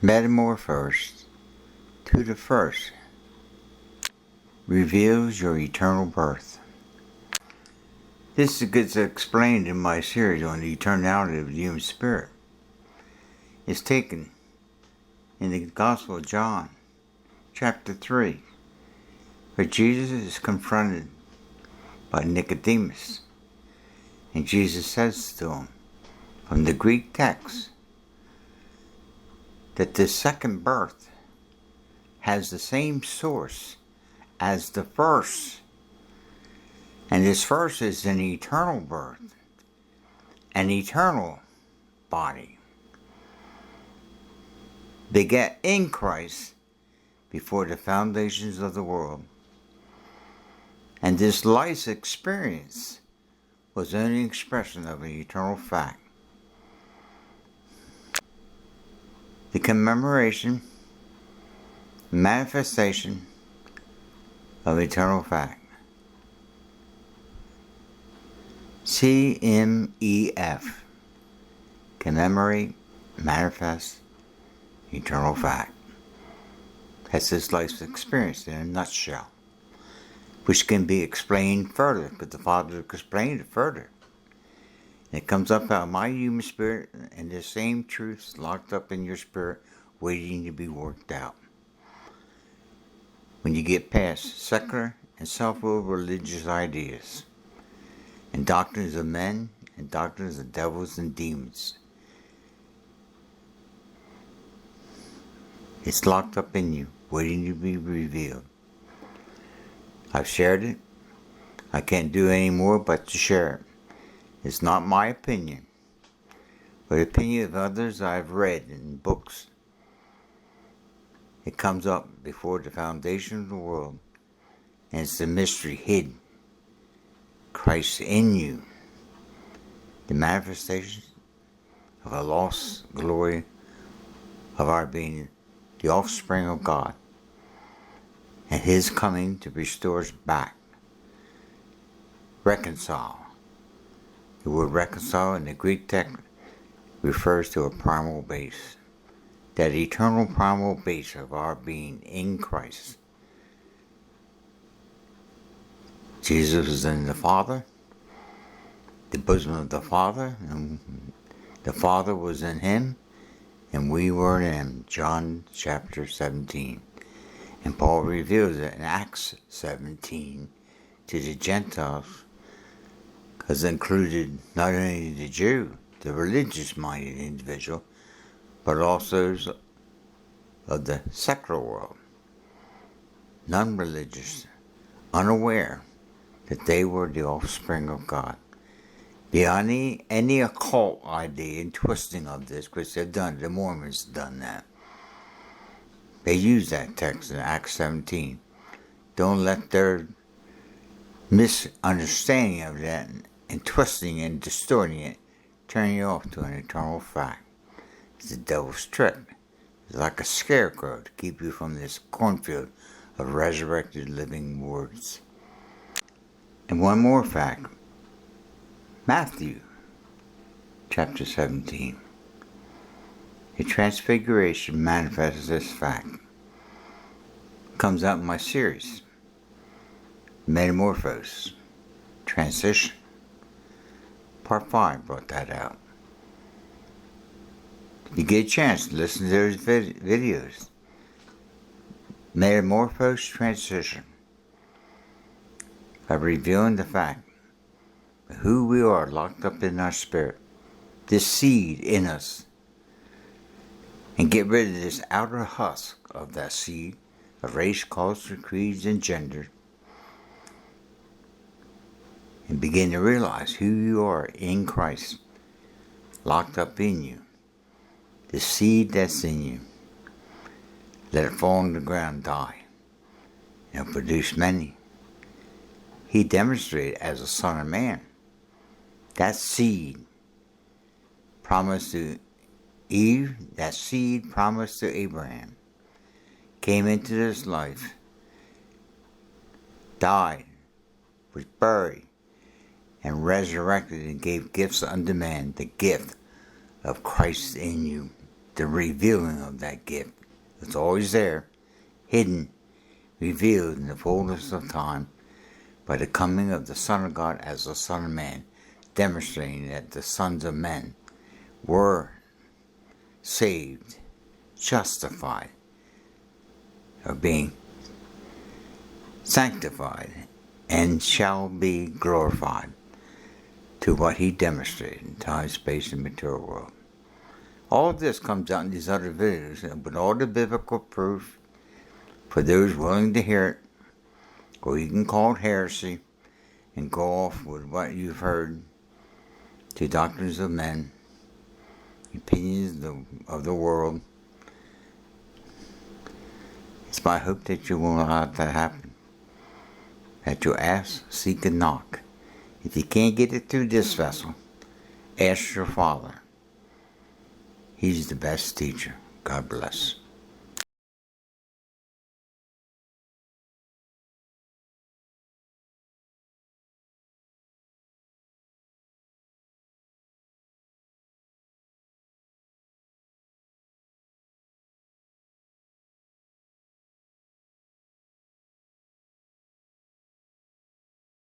Metamorphose to the first reveals your eternal birth. This gets explained in my series on the eternality of the human spirit. It's taken in the Gospel of John, chapter 3, where Jesus is confronted by Nicodemus. And Jesus says to him, from the Greek text, that the second birth has the same source as the first. And this first is an eternal birth, an eternal body, beget in Christ before the foundations of the world. And this life's experience was only an expression of an eternal fact. The commemoration, manifestation of eternal fact. CMEF. Commemorate, manifest, eternal fact. That's this life's experience in a nutshell, which can be explained further, because the Father explained it further. It comes up out of my human spirit, and the same truths locked up in your spirit, waiting to be worked out. When you get past secular and self-willed religious ideas, and doctrines of men, and doctrines of devils and demons, it's locked up in you, waiting to be revealed. I've shared it. I can't do any more but to share it. It's not my opinion, but the opinion of others I've read in books. It comes up before the foundation of the world, and it's the mystery hid. Christ in you, the manifestation of a lost glory of our being the offspring of God, and His coming to restore us back. Reconcile. The word reconcile in the Greek text refers to a primal base, that eternal primal base of our being in Christ. Jesus was in the Father, the bosom of the Father, and the Father was in Him, and we were in Him. John chapter 17. And Paul reveals it in Acts 17 to the Gentiles, because it included not only the Jew, the religious-minded individual, but also of the secular world, non-religious, unaware that they were the offspring of God. Beyond any occult idea and twisting of this, which they've done, the Mormons have done that. They use that text in Acts 17. Don't let their misunderstanding of that and twisting and distorting it turn you off to an eternal fact. It's the devil's trick. It's like a scarecrow to keep you from this cornfield of resurrected living words. And one more fact. Matthew chapter 17. The Transfiguration manifests this fact. Comes out in my series, Metamorphose Transition. Part 5 brought that out. You get a chance to listen to those videos. Metamorphose Transition. By revealing the fact of who we are locked up in our spirit, this seed in us, and get rid of this outer husk of that seed of race, culture, creeds, and gender, and begin to realize who you are in Christ, locked up in you, the seed that's in you. Let it fall on the ground, die, and produce many. He demonstrated as a son of man. That seed promised to Eve, that seed promised to Abraham, came into this life, died, was buried, and resurrected and gave gifts unto man, the gift of Christ in you. the revealing of that gift. It's always there, hidden, revealed in the fullness of time by the coming of the Son of God as the Son of Man, demonstrating that the sons of men were saved, justified, or being sanctified, and shall be glorified to what he demonstrated in time, space, and material world. All of this comes out in these other videos, with all the biblical proof for those willing to hear it, or you can call it heresy and go off with what you've heard to doctrines of men, opinions of the world. It's my hope that you won't allow that to happen. That you ask, seek, and knock. If you can't get it through this vessel, ask your Father. He's the best teacher. God bless.